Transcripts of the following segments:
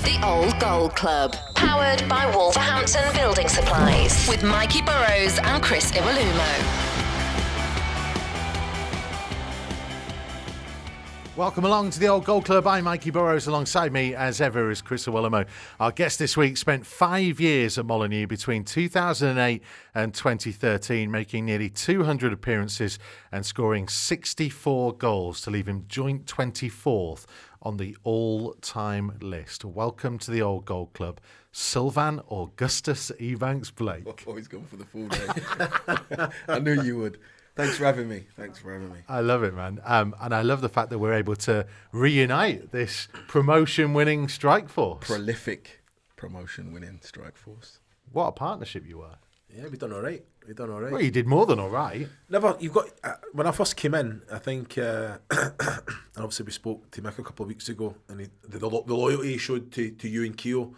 The Old Gold Club, powered by Wolverhampton Building Supplies, with Mikey Burrows and Chris Iwelumo. Welcome along to the Old Gold Club. I'm Mikey Burrows. Alongside me, as ever, is Chris Iwelumo. Our guest this week spent 5 years at Molineux between 2008 and 2013, making nearly 200 appearances and scoring 64 goals to leave him joint 24th on the all-time list. Welcome to the Old Gold Club, Sylvan Augustus Ebanks-Blake. Oh, he's gone for the full name. I knew you would. Thanks for having me. I love it, man. And I love the fact that we're able to reunite this promotion-winning strike force. Prolific promotion-winning strike force. What a partnership you were. Yeah, we done all right. Well, you did more than all right. You've got, when I first came in, I think, and obviously we spoke to Mick a couple of weeks ago, and the loyalty he showed to you and Keogh,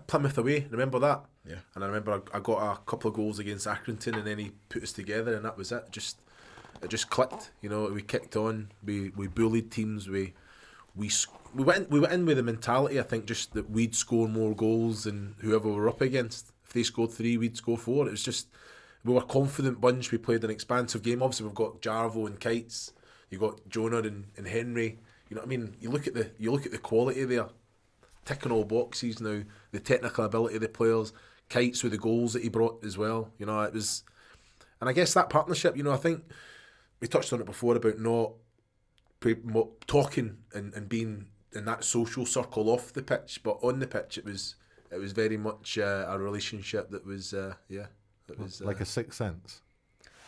Plymouth away, remember that? Yeah. And I remember I got a couple of goals against Accrington, and then he put us together, and that was it. It just clicked. You know, we kicked on. We bullied teams. We went in with the mentality, I think, just that we'd score more goals than whoever we were up against. If they scored 3, we'd score 4. It was just, we were a confident bunch. We played an expansive game. Obviously, we've got Jarvo and Kites. You got Jonah and Henry. You know what I mean? You look at the quality there, ticking all boxes now. The technical ability of the players. Kites with the goals that he brought as well. You know, it was, and I guess that partnership. You know, I think we touched on it before about not talking and being in that social circle off the pitch, but on the pitch it was very much a relationship that was it was like a sixth sense.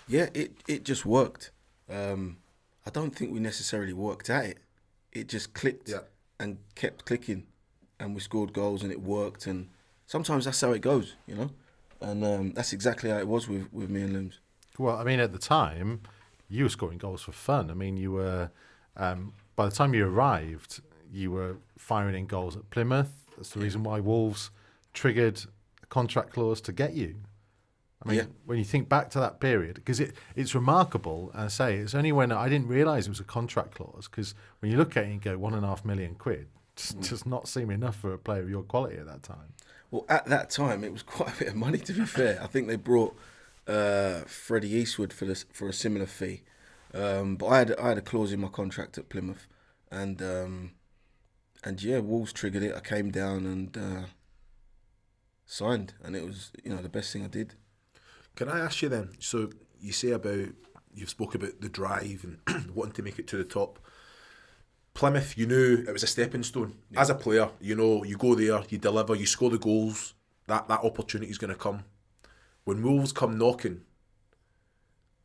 Yeah, it just worked. I don't think we necessarily worked at it. It just clicked and kept clicking, and we scored goals and it worked. And sometimes that's how it goes, you know. And that's exactly how it was with me and Looms. Well, I mean, at the time, you were scoring goals for fun. I mean, you were, by the time you arrived, you were firing in goals at Plymouth. That's the reason why Wolves triggered a contract clause to get you. I mean, when you think back to that period, because it's remarkable, and I say it's only when I didn't realise it was a contract clause, because when you look at it and go £1.5 million, just not seem enough for a player of your quality at that time. Well, at that time, it was quite a bit of money, to be fair. I think they brought Freddie Eastwood for a similar fee. But I had a clause in my contract at Plymouth. And Wolves triggered it. I came down and signed. And it was, the best thing I did. Can I ask you then, so you say you've spoke about the drive and wanting to make it to the top. Plymouth, you knew it was a stepping stone. Yeah. As a player, you go there, you deliver, you score the goals, that opportunity is going to come. When Wolves come knocking,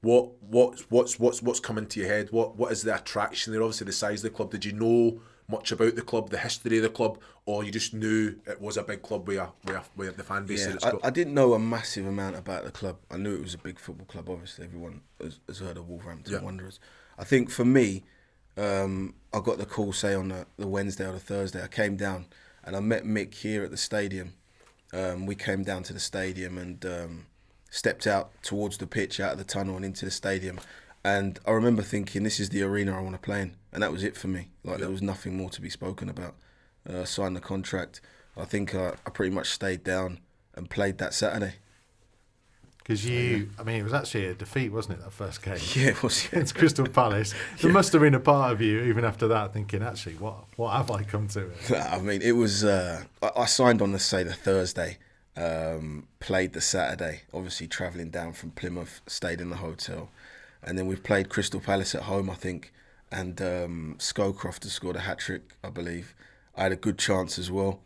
what's coming to your head? What is the attraction there? Obviously the size of the club. Did you know much about the club, the history of the club, or you just knew it was a big club where the fan base that it's got? I didn't know a massive amount about the club. I knew it was a big football club. Obviously, everyone has heard of Wolverhampton Wanderers. I think for me, I got the call, say, on the Wednesday or the Thursday. I came down and I met Mick here at the stadium. We came down to the stadium and stepped out towards the pitch, out of the tunnel and into the stadium. And I remember thinking, this is the arena I want to play in. And that was it for me. There was nothing more to be spoken about. Signed the contract. I think I pretty much stayed down and played that Saturday. Because it was actually a defeat, wasn't it, that first game? Yeah, it was. Against Crystal Palace. There must have been a part of you, even after that, thinking, actually, what have I come to? I mean, it was, I signed on, the Thursday, played the Saturday, obviously travelling down from Plymouth, stayed in the hotel. And then we've played Crystal Palace at home, I think, and Scowcroft has scored a hat-trick, I believe. I had a good chance as well.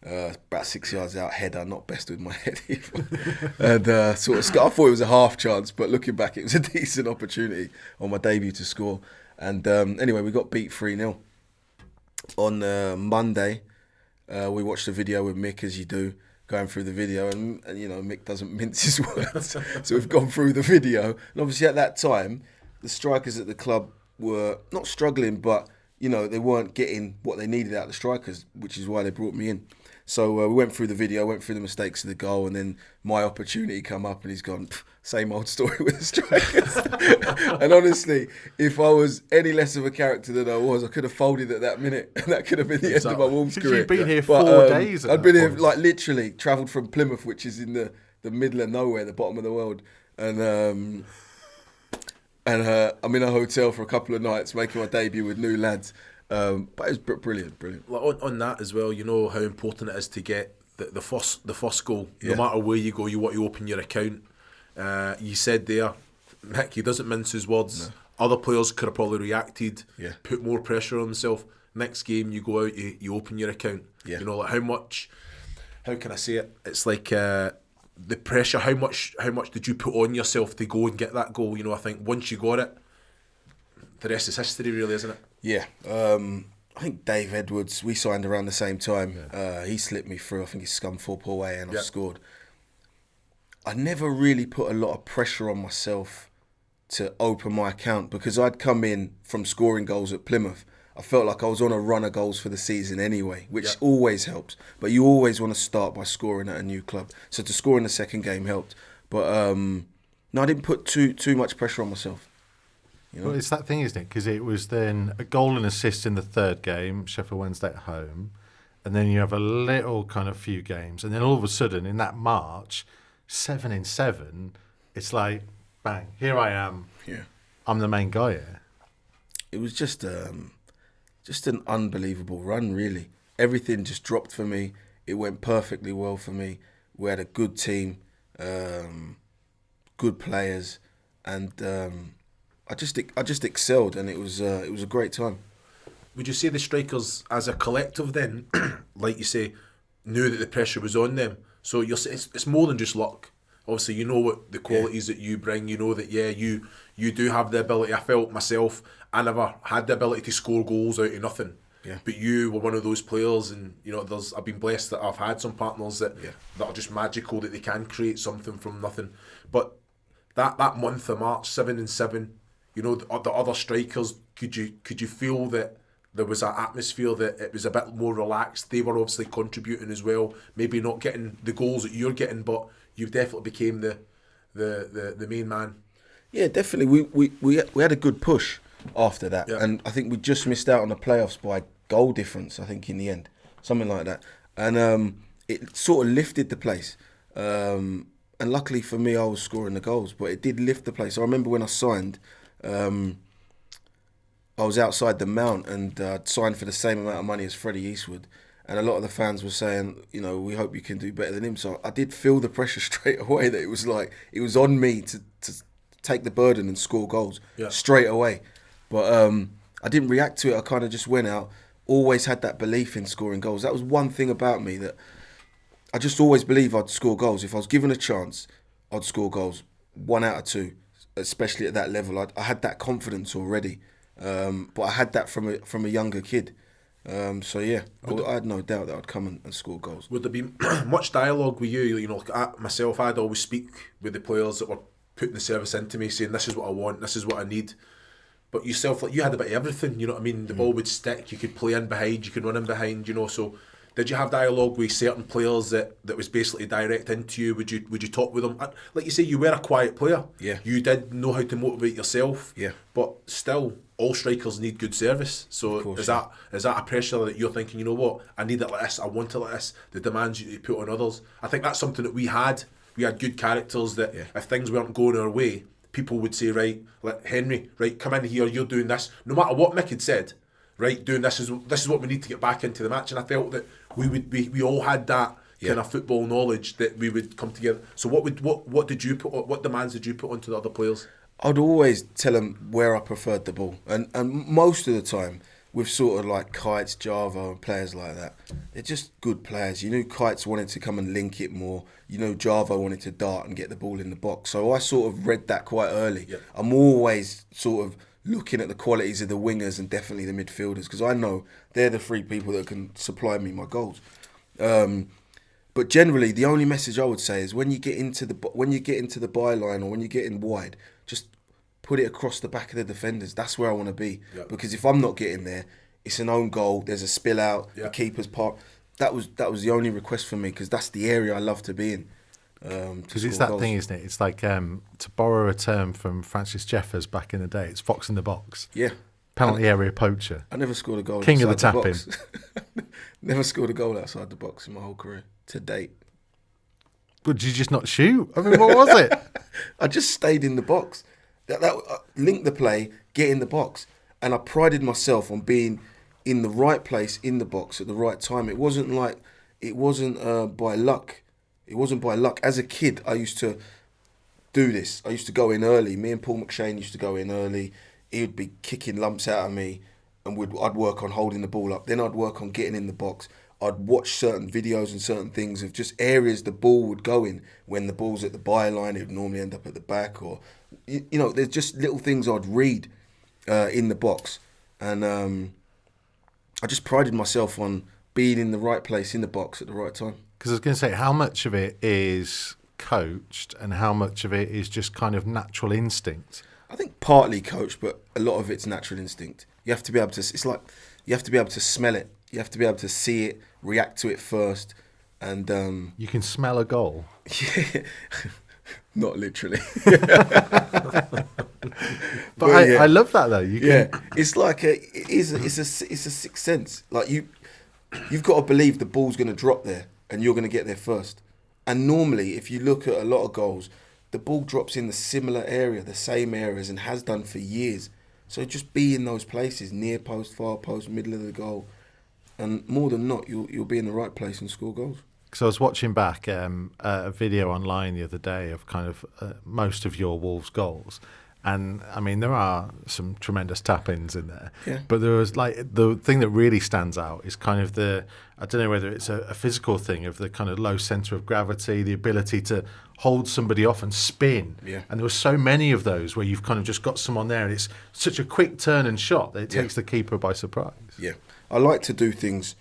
About 6 yards out, header, not best with my head either. And I thought it was a half chance, but looking back, it was a decent opportunity on my debut to score. And anyway, we got beat 3-0. On Monday, we watched a video with Mick, as you do, going through the video, and Mick doesn't mince his words. So we've gone through the video. And obviously at that time, the strikers at the club were not struggling, but they weren't getting what they needed out of the strikers, which is why they brought me in. So we went through the video, went through the mistakes of the goal, and then my opportunity come up, and he's gone, same old story with the strikers. And honestly, if I was any less of a character than I was, I could have folded at that minute, and that could have been the end of my Wolves career. You've been here 4 days. I'd been here, like, literally travelled from Plymouth, which is in the middle of nowhere, the bottom of the world, and I'm in a hotel for a couple of nights, making my debut with new lads. But it was brilliant. Like on that as well, you know how important it is to get the first goal. No matter where you go, you want to open your account. You said there, Mick, he doesn't mince his words. No. Other players could have probably reacted, put more pressure on themselves. Next game, you go out, you open your account. Yeah. You know, like how can I say it? It's like the pressure. How much did you put on yourself to go and get that goal? You know, I think once you got it, the rest is history, really, isn't it? Yeah. I think Dave Edwards, we signed around the same time. He slipped me through. I think he scummed 4 away and I scored. I never really put a lot of pressure on myself to open my account because I'd come in from scoring goals at Plymouth. I felt like I was on a run of goals for the season anyway, which always helps. But you always want to start by scoring at a new club. So to score in the second game helped. But no, I didn't put too much pressure on myself. You know? Well, it's that thing, isn't it? Because it was then a goal and assist in the third game, Sheffield Wednesday at home, and then you have a little kind of few games, and then all of a sudden in that March, 7 in 7, it's like, bang, here I am. Yeah, I'm the main guy here. It was just an unbelievable run, really. Everything just dropped for me. It went perfectly well for me. We had a good team, good players, and I just excelled, and it was a great time. Would you say the strikers, as a collective, then, like you say, knew that the pressure was on them? So it's more than just luck. Obviously, you know what the qualities that you bring. You know that you do have the ability. I felt myself, I never had the ability to score goals out of nothing. Yeah. But you were one of those players, and you know, I've been blessed that I've had some partners that are just magical, that they can create something from nothing. But that month of March, 7 in 7. You know, the other strikers, could you feel that there was an atmosphere that it was a bit more relaxed? They were obviously contributing as well. Maybe not getting the goals that you're getting, but you definitely became the main man. Yeah, definitely. We had a good push after that, and I think we just missed out on the playoffs by goal difference. I think in the end, something like that, and it sort of lifted the place. And luckily for me, I was scoring the goals, but it did lift the place. I remember when I signed. I was outside the Mount and I'd signed for the same amount of money as Freddie Eastwood, and a lot of the fans were saying, you know, we hope you can do better than him. So I did feel the pressure straight away that it was on me to take the burden and score goals straight away. But I didn't react to it. I kind of just went out. Always had that belief in scoring goals. That was one thing about me, that I just always believed I'd score goals. If I was given a chance, I'd score goals. 1 out of 2. Especially at that level, I had that confidence already, but I had that from a younger kid. So yeah, I had no doubt that I'd come and score goals. Would there be much dialogue with you? You know, myself, I'd always speak with the players that were putting the service into me, saying this is what I want, this is what I need. But yourself, like, you had a bit of everything. You know what I mean? The ball would stick. You could play in behind. You could run in behind. You know, so. Did you have dialogue with certain players that was basically direct into you? Would you talk with them? Like you say, you were a quiet player. Yeah. You did know how to motivate yourself. Yeah. But still, all strikers need good service. So course, is that a pressure that you're thinking, you know what, I need it like this, I want it like this, the demands you put on others? I think that's something that we had. We had good characters that if things weren't going our way, people would say, right, like Henry, right, come in here, you're doing this. No matter what Mick had said, right, doing this is what we need to get back into the match. And I felt that we all had that kind of football knowledge, that we would come together. So what demands did you put onto the other players? I'd always tell them where I preferred the ball, and most of the time with sort of like Kites, Java and players like that, they're just good players. You knew Kites wanted to come and link it more. You know, Java wanted to dart and get the ball in the box. So I sort of read that quite early. Yep. I'm always sort of looking at the qualities of the wingers and definitely the midfielders, because I know they're the 3 people that can supply me my goals. But generally, the only message I would say is when you get into the byline or when you get in wide, just put it across the back of the defenders. That's where I want to be. Yep. Because if I'm not getting there, it's an own goal. There's a spill out. Yep. The keeper's part. that was the only request for me, because that's the area I love to be in. Because it's that thing, isn't it? It's like, to borrow a term from Francis Jeffers back in the day, it's fox in the box. Yeah. Penalty area poacher. I never scored a goal King of the outside tapping. box. Never scored a goal outside the box in my whole career, to date. But did you just not shoot? I mean, what was it? I just stayed in the box. Link the play, get in the box. And I prided myself on being in the right place, in the box at the right time. It wasn't by luck. It wasn't by luck. As a kid, I used to do this. I used to go in early. Me and Paul McShane used to go in early. He would be kicking lumps out of me, and I'd work on holding the ball up. Then I'd work on getting in the box. I'd watch certain videos and certain things of just areas the ball would go in. When the ball's at the byline, it would normally end up at the back. Or, you know, there's just little things I'd read in the box. And I just prided myself on being in the right place in the box at the right time. Because I was going to say, how much of it is coached and how much of it is just kind of natural instinct? I think partly coached, but a lot of it's natural instinct. You have to be able to. It's like you have to be able to smell it. You have to be able to see it, react to it first, and you can smell a goal. Yeah, not literally. But I love that though. It's like it's a sixth sense. Like you've got to believe the ball's going to drop there, and you're going to get there first. And normally, if you look at a lot of goals, the ball drops in the similar area, the same areas, and has done for years. So just be in those places, near post, far post, middle of the goal, and more than not, you'll be in the right place and score goals. So I was watching back a video online the other day of kind of most of your Wolves goals. And, I mean, there are some tremendous tap-ins in there. Yeah. But there was, like, the thing that really stands out is kind of I don't know whether it's a physical thing of the kind of low centre of gravity, the ability to hold somebody off and spin. Yeah. And there were so many of those where you've kind of just got someone there and it's such a quick turn and shot that it takes the keeper by surprise. Yeah. I like to do things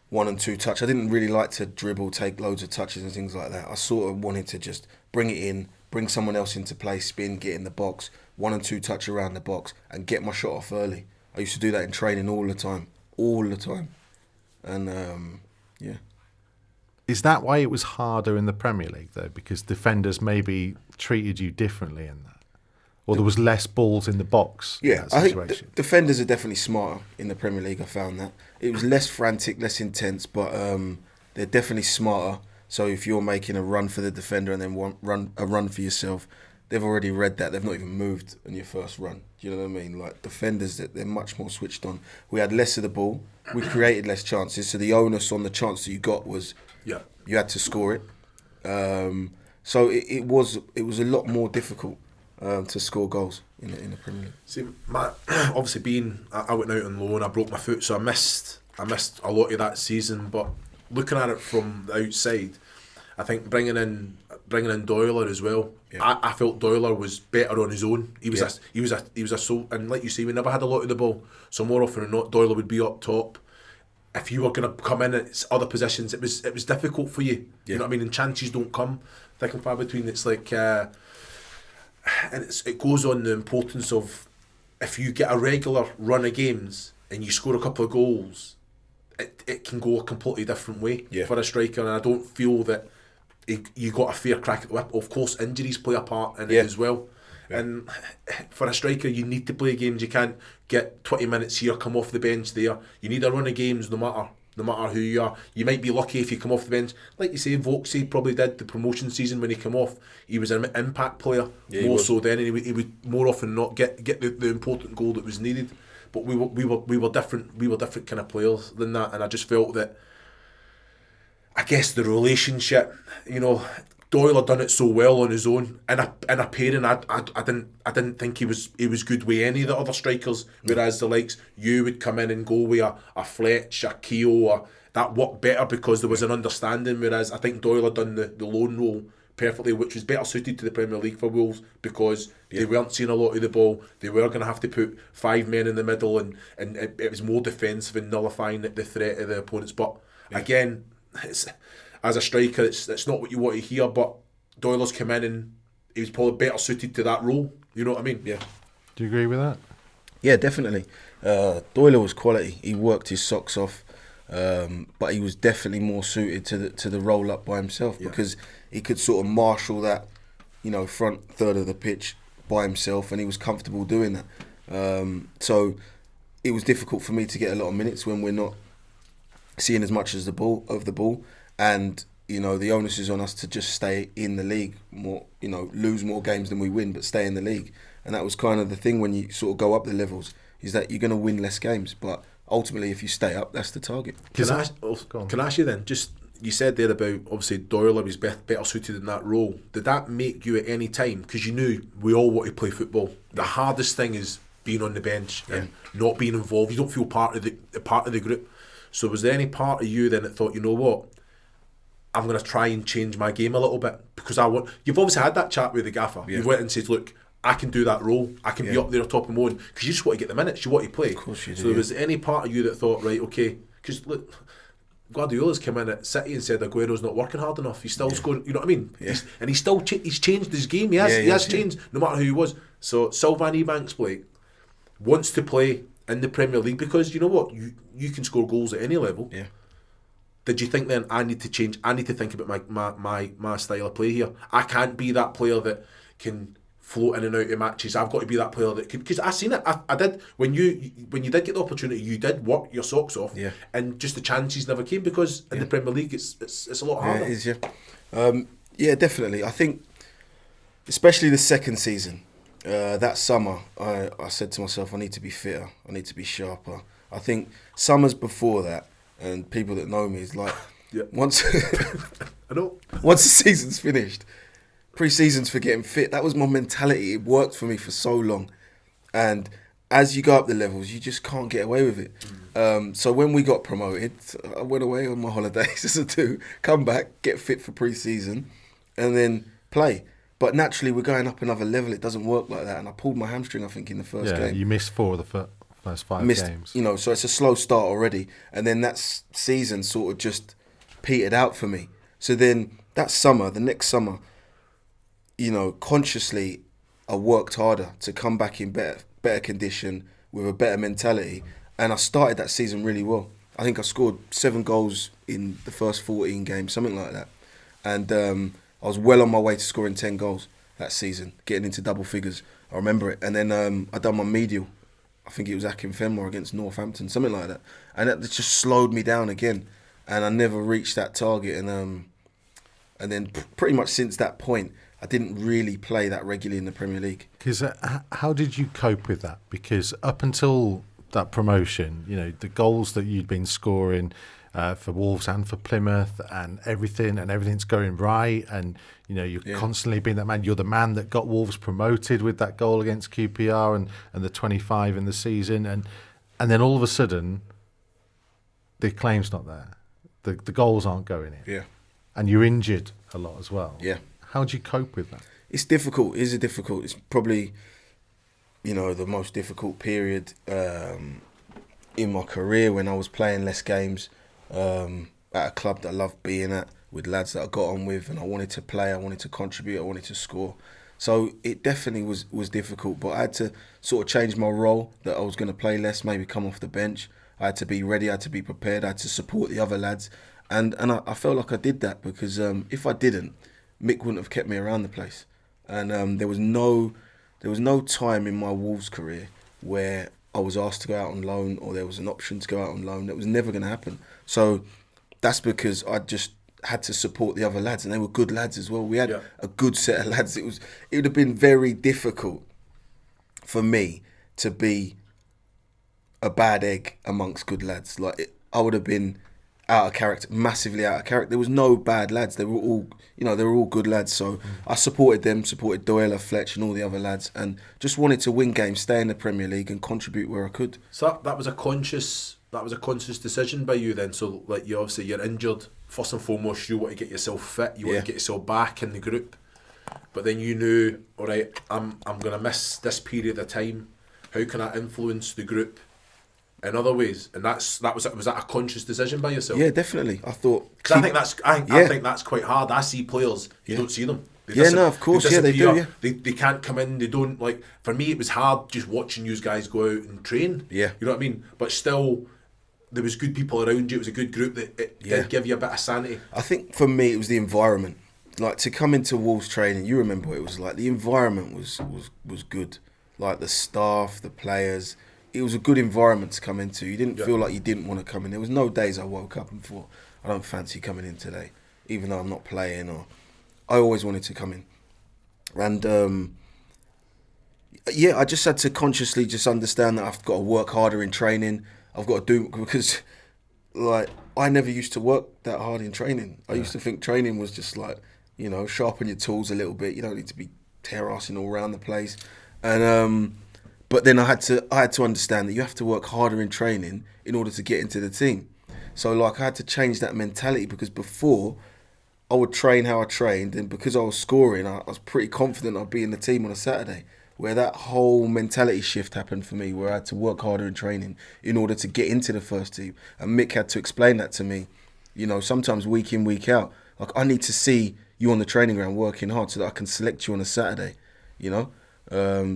1 and 2 touch. I didn't really like to dribble, take loads of touches and things like that. I sort of wanted to just bring it in, bring someone else into play, spin, get in the box, 1 and 2 touch around the box, and get my shot off early. I used to do that in training all the time. And, yeah. Is that why it was harder in the Premier League, though? Because defenders maybe treated you differently in that? Or there was less balls in the box in that I situation? think defenders are definitely smarter in the Premier League, I found that. It was less frantic, less intense, but they're definitely smarter. So if you're making a run for the defender and then a run for yourself, they've already read that. They've not even moved on your first run. Do you know what I mean? Like defenders, they're much more switched on. We had less of the ball. We created less chances. So the onus on the chance that you got was you had to score it. So it was a lot more difficult to score goals in the Premier League. See, obviously I went out on loan. I broke my foot, so I missed a lot of that season. But looking at it from the outside, I think bringing in Doyler as well. Yeah. I felt Doyler was better on his own. He was a soul, and like you say, we never had a lot of the ball. So more often than not, Doyler would be up top. If you were going to come in at other positions, it was difficult for you. You know what I mean? And chances don't come thick and far between. It's like, and it goes on the importance of if you get a regular run of games and you score a couple of goals, it can go a completely different way for a striker. And I don't feel that you got a fair crack at the whip. Of course, injuries play a part in it as well. Yeah. And for a striker, you need to play games. You can't get 20 minutes here, come off the bench there. You need a run of games no matter who you are. You might be lucky if you come off the bench. Like you say, Vokesy probably did the promotion season when he came off. He was an impact player more so then, and he would more often than not get the important goal that was needed. But we were different. We were different kind of players than that, and I just felt that. I guess the relationship, Doyle done it so well on his own. In a pairing, I didn't think he was good with any of the other strikers. Whereas the likes you would come in and go with a Fletch, a Keogh, that worked better because there was an understanding. Whereas I think Doyle had done the lone role perfectly, which was better suited to the Premier League for Wolves because they weren't seeing a lot of the ball. They were going to have to put 5 men in the middle, and it was more defensive and nullifying the threat of the opponents. But again, as a striker, it's not what you want to hear, but Doyler's come in and he was probably better suited to that role. You know what I mean? Yeah. Do you agree with that? Yeah, definitely. Doyler was quality. He worked his socks off. but he was definitely more suited to the roll up by himself because he could sort of marshal that, front third of the pitch by himself, and he was comfortable doing that. So it was difficult for me to get a lot of minutes when we're not seeing as much as the ball, and the onus is on us to just stay in the league more, lose more games than we win, but stay in the league. And that was kind of the thing when you sort of go up the levels, is that you're going to win less games, but ultimately if you stay up, that's the target. Can I ask you then, just, you said there about obviously Doyle was better suited in that role. Did that make you at any time, because you knew we all want to play football, the hardest thing is being on the bench and not being involved? You don't feel part of the group. So was there any part of you then that thought, you know what, I'm going to try and change my game a little bit because you've obviously had that chat with the gaffer. You went and said, look, I can do that role. I can be up there top and one, because you just want to get the minutes. You want to play. Of course you do. So was any part of you that thought, right, okay, because look, Guardiola's come in at City and said Aguero's not working hard enough. He's still scoring. You know what I mean? Yeah. He's still he's changed his game. He has changed no matter who he was. So Sylvan Ebanks-Blake wants to play in the Premier League because you know what, you can score goals at any level. Yeah. Did you think then, I need to change, I need to think about my style of play here? I can't be that player that can float in and out of matches. I've got to be that player that could, because I seen it. I did when you did get the opportunity, you did work your socks off, and just the chances never came because in the Premier League it's a lot harder. Yeah, it is. Yeah, definitely. I think, especially the second season, that summer, I said to myself, I need to be fitter, I need to be sharper. I think summers before that, and people that know me is like, once I know. Once the season's finished, pre-season's for getting fit. That was my mentality. It worked for me for so long, and as you go up the levels, you just can't get away with it. So when we got promoted, I went away on my holidays as I do, come back, get fit for pre-season, and then play. But naturally, we're going up another level. It doesn't work like that, and I pulled my hamstring, I think, in the first game. Yeah, you missed 4 of the first 5 games. So it's a slow start already, and then that season sort of just petered out for me. So then that summer, the next summer, consciously I worked harder to come back in better condition with a better mentality, and I started that season really well. I think I scored 7 goals in the first 14 games, something like that, and I was well on my way to scoring 10 goals that season, getting into double figures. I remember it, and then I done my medial. I think it was Akinfenmore against Northampton, something like that, and that just slowed me down again, and I never reached that target, and then pretty much since that point, I didn't really play that regularly in the Premier League. Because how did you cope with that? Because up until that promotion, the goals that you'd been scoring for Wolves and for Plymouth and everything's going right, and you've constantly been that man. You're the man that got Wolves promoted with that goal against QPR and the 25 in the season, and then all of a sudden the acclaim's not there, the goals aren't going in, and you're injured a lot as well. How do you cope with that? It's difficult. It's probably the most difficult period in my career, when I was playing less games at a club that I loved being at, with lads that I got on with, and I wanted to play, I wanted to contribute, I wanted to score. So it definitely was difficult, but I had to sort of change my role, that I was going to play less, maybe come off the bench. I had to be ready, I had to be prepared, I had to support the other lads, and I felt like I did that, because if I didn't, Mick wouldn't have kept me around the place. And there was no time in my Wolves career where I was asked to go out on loan, or there was an option to go out on loan. That was never going to happen. So that's because I just had to support the other lads, and they were good lads as well. We had a good set of lads. It would have been very difficult for me to be a bad egg amongst good lads. I would have been out of character, massively out of character. There was no bad lads. They were all good lads. So I supported them, supported Doyle, Fletch, and all the other lads, and just wanted to win games, stay in the Premier League, and contribute where I could. So that was a conscious decision by you then. So you're injured. First and foremost, you want to get yourself fit. You want to get yourself back in the group. But then you knew, all right, I'm going to miss this period of time. How can I influence the group in other ways? And was that a conscious decision by yourself? Yeah, definitely. I thought, because I think that's quite hard. I see players, you don't see them. No, of course, they do. Yeah. They can't come in. They don't For me, it was hard just watching you guys go out and train. Yeah, you know what I mean. But still, there was good people around you. It was a good group that did give you a bit of sanity. I think for me it was the environment. Like to come into Wolves training, you remember what it was like. The environment was good. Like the staff, the players. It was a good environment to come into. You didn't feel like you didn't want to come in. There was no days I woke up and thought, I don't fancy coming in today, even though I'm not playing. Or I always wanted to come in. And I just had to consciously just understand that I've got to work harder in training. I've got to do, because like I never used to work that hard in training. I used to think training was just like, you know, sharpen your tools a little bit. You don't need to be tear-assing all around the place. And but then I had to understand that you have to work harder in training in order to get into the team. So like I had to change that mentality, because before I would train how I trained, and because I was scoring, I was pretty confident I'd be in the team on a Saturday. Where that whole mentality shift happened for me, where I had to work harder in training in order to get into the first team. And Mick had to explain that to me, you know, sometimes week in, week out. Like, I need to see you on the training ground working hard so that I can select you on a Saturday, you know.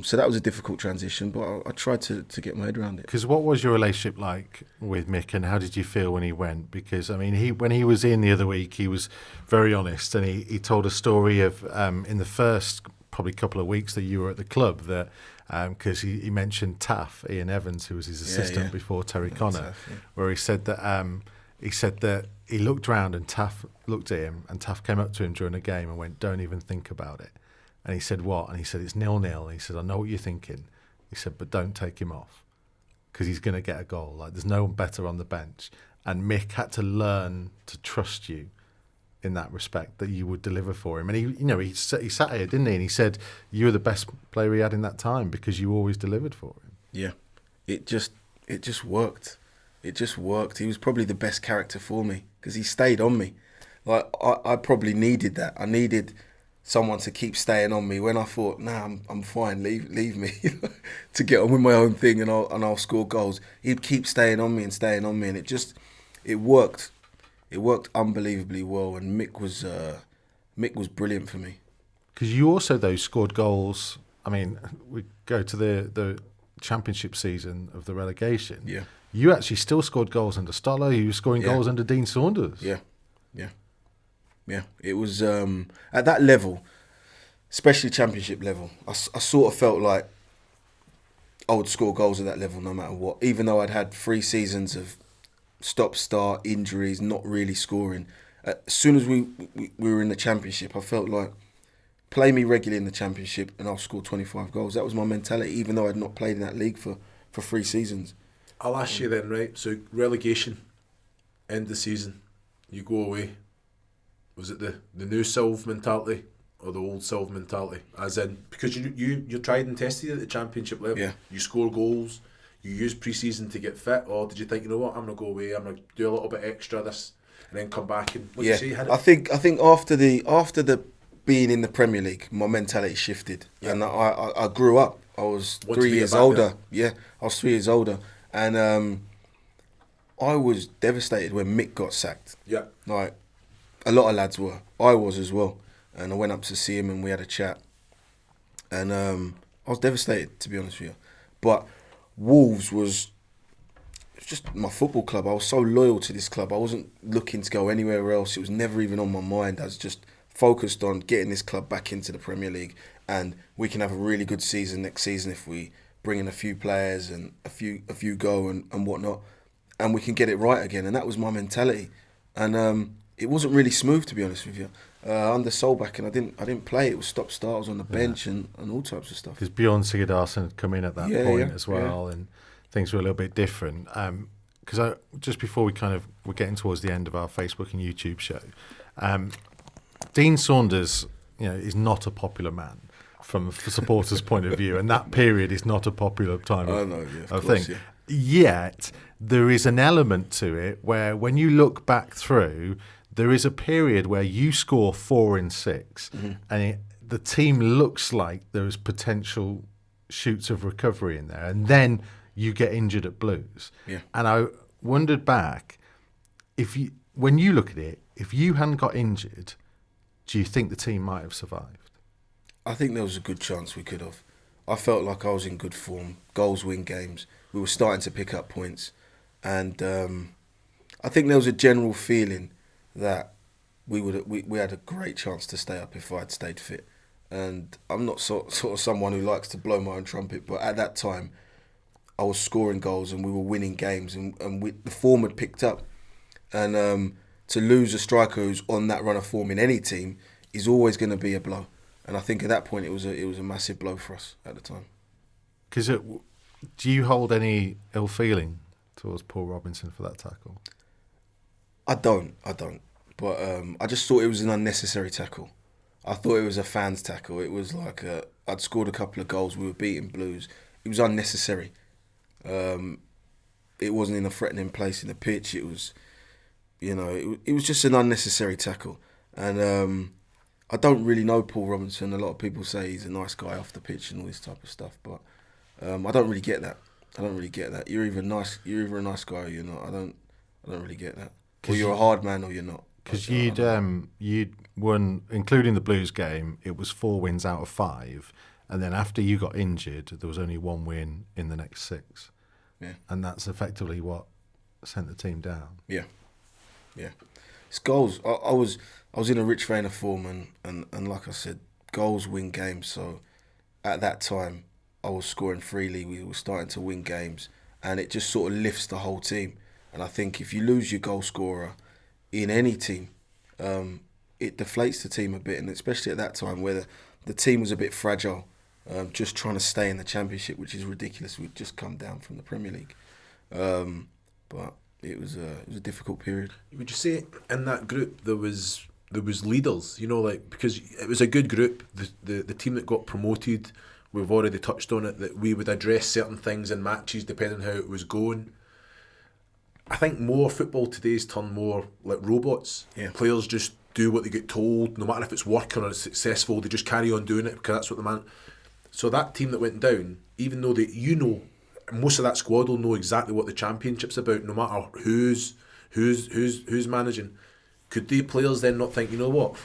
So that was a difficult transition, but I tried to get my head around it. Because what was your relationship like with Mick, and how did you feel when he went? Because, I mean, when he was in the other week, he was very honest, and he told a story of in the first probably couple of weeks that you were at the club, that because he mentioned Taff, Ian Evans, who was his assistant before Terry Connor, where he said that he looked round and Taff looked at him, and Taff came up to him during the game and went, "Don't even think about it." And he said, "What?" And he said, "It's 0-0. And he said, "I know what you're thinking." He said, "But don't take him off, because he's going to get a goal. Like, there's no one better on the bench." And Mick had to learn to trust you in that respect, that you would deliver for him. And he sat here, didn't he? And he said you were the best player he had in that time because you always delivered for him. Yeah, it just worked. It just worked. He was probably the best character for me because he stayed on me. Like I probably needed that. I needed someone to keep staying on me when I thought, nah, I'm fine, leave me, to get on with my own thing and I'll score goals. He'd keep staying on me, and it worked. It worked unbelievably well, and Mick was brilliant for me. Because you also, though, scored goals. I mean, we go to the championship season of the relegation. Yeah. You actually still scored goals under Stoller. You were scoring goals under Dean Saunders. Yeah. It was at that level, especially championship level. I sort of felt like I would score goals at that level no matter what. Even though I'd had 3 seasons of stop-start injuries, not really scoring. As soon as we were in the championship, I felt like, play me regularly in the championship and I'll score 25 goals. That was my mentality, even though I'd not played in that league for 3 seasons. I'll ask you then, right? So relegation, end of the season, you go away. Was it the new Sylv mentality or the old Sylv mentality? As in, because you're tried and tested at the championship level. Yeah. You score goals. You use pre-season to get fit, or did you think, you know what, I'm gonna go away, I'm gonna do a little bit extra this, and then come back and what you say? I think after the being in the Premier League, my mentality shifted, and I grew up. I was 3 years older. Yeah, I was 3 years older, and I was devastated when Mick got sacked. Yeah, like a lot of lads were. I was as well, and I went up to see him and we had a chat, and I was devastated, to be honest with you, but Wolves was just my football club. I was so loyal to this club. I wasn't looking to go anywhere else. It was never even on my mind. I was just focused on getting this club back into the Premier League, and we can have a really good season next season if we bring in a few players and a few go and whatnot, and we can get it right again. And that was my mentality. And it wasn't really smooth, to be honest with you. Under Solback, and I didn't play. It was stop-start. I was on the bench and all types of stuff. Because Bjorn Sigurdarsson had come in at that point as well, and things were a little bit different. Because just before we're getting towards the end of our Facebook and YouTube show, Dean Saunders, is not a popular man from a supporters' point of view, and that period is not a popular time of thing. Yeah. Yet there is an element to it where, when you look back through, there is a period where you score 4 in 6, and the team looks like there's potential shoots of recovery in there, and then you get injured at Blues. Yeah. And I wondered back, when you look at it, if you hadn't got injured, do you think the team might have survived? I think there was a good chance we could have. I felt like I was in good form. Goals win games. We were starting to pick up points. and I think there was a general feeling that we had a great chance to stay up if I had stayed fit. And I'm not sort of someone who likes to blow my own trumpet, but at that time, I was scoring goals and we were winning games, and the form had picked up. And to lose a striker who's on that run of form in any team is always going to be a blow. And I think at that point it was a massive blow for us at the time. Because do you hold any ill feeling towards Paul Robinson for that tackle? I don't. But I just thought it was an unnecessary tackle. I thought it was a fan's tackle. It was like I'd scored a couple of goals. We were beating Blues. It was unnecessary. It wasn't in a threatening place in the pitch. It was, it was just an unnecessary tackle. And I don't really know Paul Robinson. A lot of people say he's a nice guy off the pitch and all this type of stuff. But I don't really get that. You're either a nice guy or you're not. I don't really get that. Or you're a hard man or you're not. Because you'd won, including the Blues game, it was 4 wins out of 5, and then after you got injured, there was only 1 win in the next 6. Yeah, and that's effectively what sent the team down. Yeah. It's goals. I was in a rich vein of form, and like I said, goals win games. So at that time, I was scoring freely. We were starting to win games, and it just sort of lifts the whole team. And I think if you lose your goal scorer in any team, it deflates the team a bit, and especially at that time where the team was a bit fragile, just trying to stay in the Championship, which is ridiculous. We'd just come down from the Premier League, but it was a difficult period. Would you say in that group there was leaders? Because it was a good group. The team that got promoted, we've already touched on it, that we would address certain things in matches depending on how it was going. I think more football today's turned more like robots. Yeah. Players just do what they get told, no matter if it's working or it's successful, they just carry on doing it because that's what the man. So that team that went down, even though most of that squad will know exactly what the Championship's about, no matter who's managing. Could they players then not think, you know what,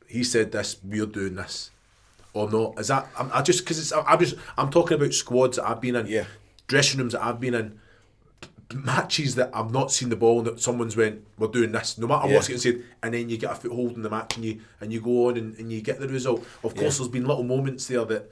he said this, we're doing this, or not? Is that I'm talking about squads that I've been in, dressing rooms that I've been in. Matches that I've not seen the ball and that someone's went, we're doing this, no matter what's getting said, and then you get a foothold in the match and you go on and you get the result. Of course, there's been little moments there that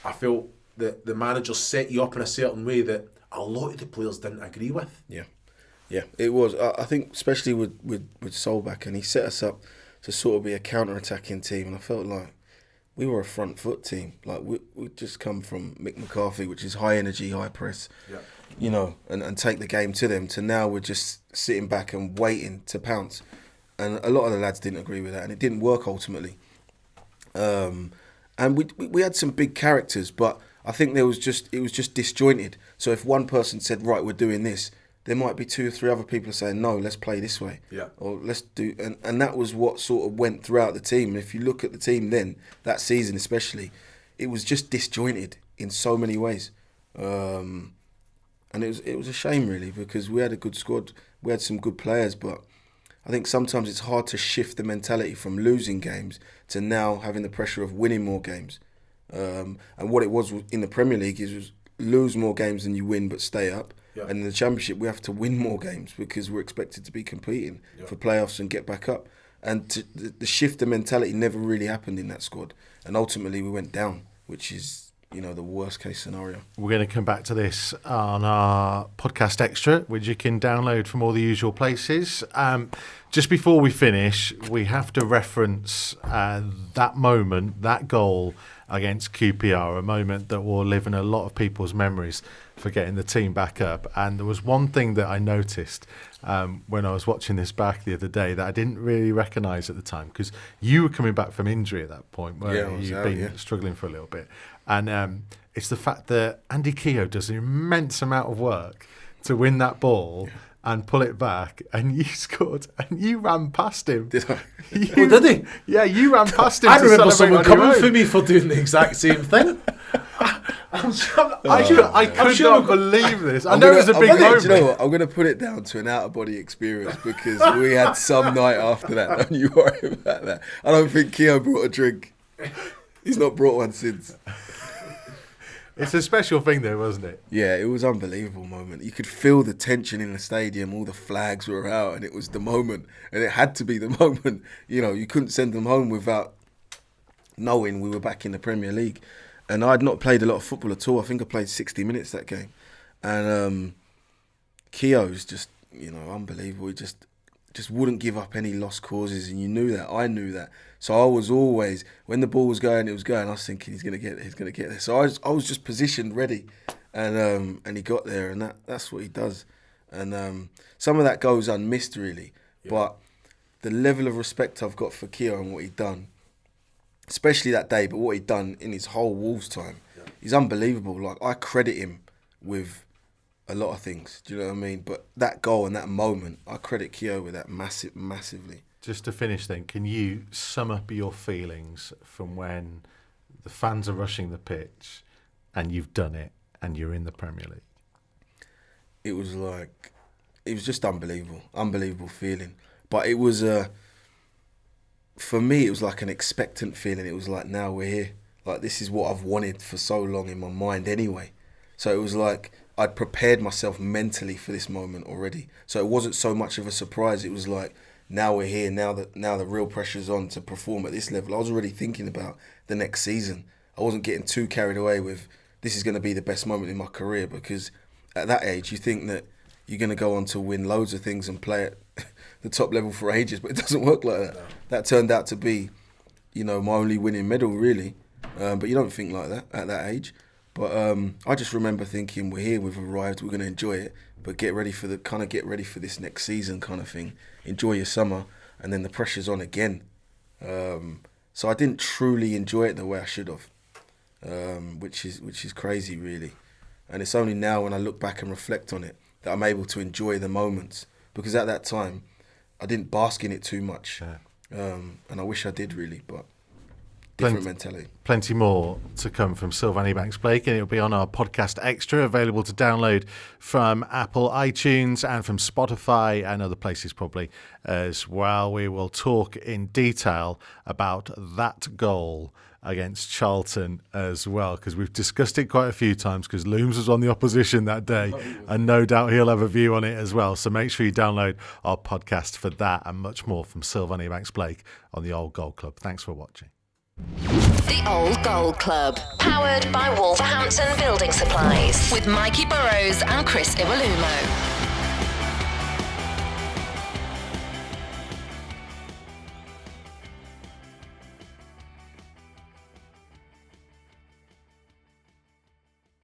I felt that the manager set you up in a certain way that a lot of the players didn't agree with. Yeah, it was. I think especially with Solback, and he set us up to sort of be a counter-attacking team, and I felt like we were a front foot team. Like we just come from Mick McCarthy, which is high energy, high press. Yeah. And take the game to them, to now we're just sitting back and waiting to pounce. And a lot of the lads didn't agree with that, and it didn't work ultimately. And we had some big characters, but I think it was just disjointed. So if one person said, right, we're doing this, there might be 2 or 3 other people saying, no, let's play this way. Yeah. Or let's do... And that was what sort of went throughout the team. And if you look at the team then, that season especially, it was just disjointed in so many ways. And it was a shame, really, because we had a good squad. We had some good players, but I think sometimes it's hard to shift the mentality from losing games to now having the pressure of winning more games. And what it was in the Premier League was lose more games than you win but stay up. Yeah. And in the Championship, we have to win more games because we're expected to be competing for playoffs and get back up. And the shift of mentality never really happened in that squad. And ultimately, we went down, which is... the worst case scenario. We're going to come back to this on our podcast extra, which you can download from all the usual places. Just before we finish, we have to reference that moment, that goal against QPR, a moment that will live in a lot of people's memories for getting the team back up. And there was one thing that I noticed when I was watching this back the other day that I didn't really recognise at the time, because you were coming back from injury at that point, where you've been struggling for a little bit. And it's the fact that Andy Keogh does an immense amount of work to win that ball and pull it back, and you scored, and you ran past him. Did I? Did he? Yeah, you ran past him. I remember someone coming for me for doing the exact same thing. I could not believe this. I know it was a big moment. Do you know what? I'm going to put it down to an out-of-body experience, because we had some night after that. Don't you worry about that. I don't think Keogh brought a drink. He's not brought one since. It's a special thing though, wasn't it? Yeah, it was an unbelievable moment. You could feel the tension in the stadium. All the flags were out, and it was the moment, and it had to be the moment. You know, you couldn't send them home without knowing we were back in the Premier League. And I'd not played a lot of football at all. I think I played 60 minutes that game, and Keogh's just, you know, unbelievable. He just wouldn't give up any lost causes, and you knew that. I knew that. So I was always, when the ball was going, it was going. I was thinking he's gonna get there. So I was just positioned, ready, and he got there, and that's what he does. And some of that goes unmissed, really. Yeah. But the level of respect I've got for Keogh and what he'd done, especially that day, but what he'd done in his whole Wolves time, is unbelievable. Like, I credit him with a lot of things. Do you know what I mean? But that goal and that moment, I credit Keogh with that massively. Just to finish then, can you sum up your feelings from when the fans are rushing the pitch and you've done it and you're in the Premier League? It was just unbelievable feeling. But it was, for me, it was like an expectant feeling. It was like, now we're here. Like, this is what I've wanted for so long in my mind anyway. So it was like I'd prepared myself mentally for this moment already. So it wasn't so much of a surprise. It was like, now we're here. Now the real pressure's on to perform at this level. I was already thinking about the next season. I wasn't getting too carried away with this is going to be the best moment in my career, because at that age you think that you're going to go on to win loads of things and play at the top level for ages, but it doesn't work like that. No. That turned out to be, you know, my only winning medal, really. But you don't think like that at that age. But I just remember thinking, we're here, we've arrived, we're going to enjoy it, but get ready for this next season kind of thing. Enjoy your summer, and then the pressure's on again. So I didn't truly enjoy it the way I should have, which is crazy, really. And it's only now when I look back and reflect on it that I'm able to enjoy the moments, because at that time I didn't bask in it too much, and I wish I did, really, but different mentality. Plenty more to come from Sylvan Ebanks-Blake, and it'll be on our podcast extra, available to download from Apple iTunes and from Spotify and other places probably as well. We will talk in detail about that goal against Charlton as well, because we've discussed it quite a few times, because Looms was on the opposition that day, and no doubt he'll have a view on it as well. So make sure you download our podcast for that and much more from Sylvan Ebanks-Blake on the Old Gold Club. Thanks for watching. The Old Gold Club, powered by Wolverhampton Building Supplies, with Mikey Burrows and Chris Iwelumo.